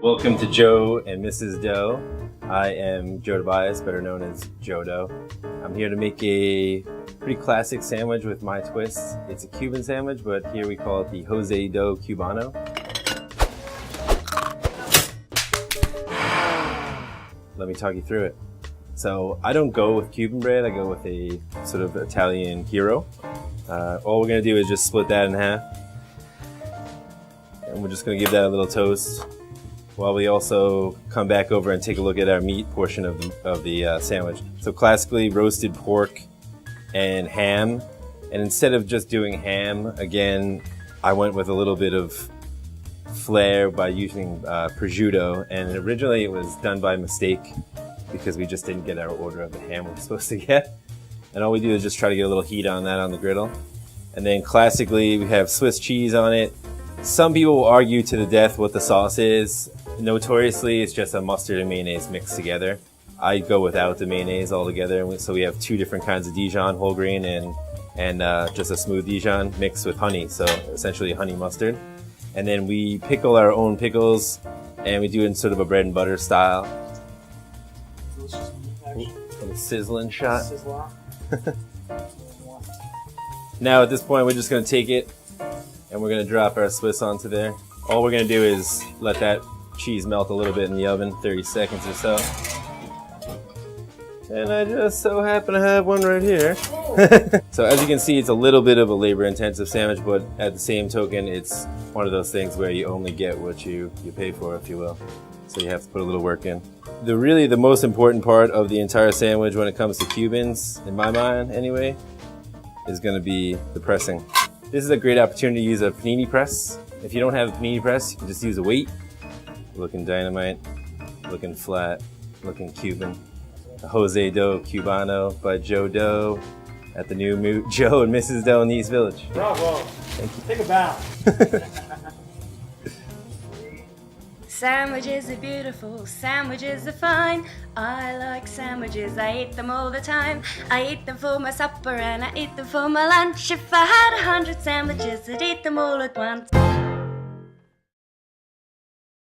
Welcome to Joe and Mrs. Doe. I am Joe Tobias, better known as Joe Doe. I'm here to make a pretty classic sandwich with my twist. It's a Cuban sandwich, but here we call it the DOE Cubano. Let me talk you through it. So I don't go with Cuban bread, I go with a sort of Italian hero. All we're gonna do is just split that in half. And we're just gonna give that a little toast while we also come back over and take a look at our meat portion of the sandwich. So classically roasted pork and ham. And instead of just doing ham, again, I went with a little bit of flair by using prosciutto. And originally it was done by mistake because we just didn't get our order of the ham we were supposed to get. And all we do is just try to get a little heat on that on the griddle. And then classically we have Swiss cheese on it. Some people will argue to the death what the sauce is. Notoriously, it's just a mustard and mayonnaise mixed together. I go without the mayonnaise altogether, so we have two different kinds of Dijon, whole grain, and just a smooth Dijon mixed with honey, so essentially honey mustard. And then we pickle our own pickles, and we do it in sort of a bread and butter style. And a sizzling shot. Now at this point, we're just going to take it, and we're going to drop our Swiss onto there. All we're going to do is let that cheese melt a little bit in the oven, 30 seconds or so. And I just so happen to have one right here. So as you can see, it's a little bit of a labor-intensive sandwich, but at the same token, it's one of those things where you only get what you pay for, if you will. So you have to put a little work in. Really the most important part of the entire sandwich when it comes to Cubans, in my mind anyway, is going to be the pressing. This is a great opportunity to use a panini press. If you don't have a panini press, you can just use a weight. Looking dynamite, looking flat, looking Cuban. The DOE Cubano by Joe Doe at the new Joe and Mrs. Doe in the East Village. Bravo! Thank you. Take a bow. Sandwiches are beautiful, sandwiches are fine. I like sandwiches, I eat them all the time. I eat them for my supper and I eat them for my lunch. If I had 100 sandwiches, I'd eat them all at once.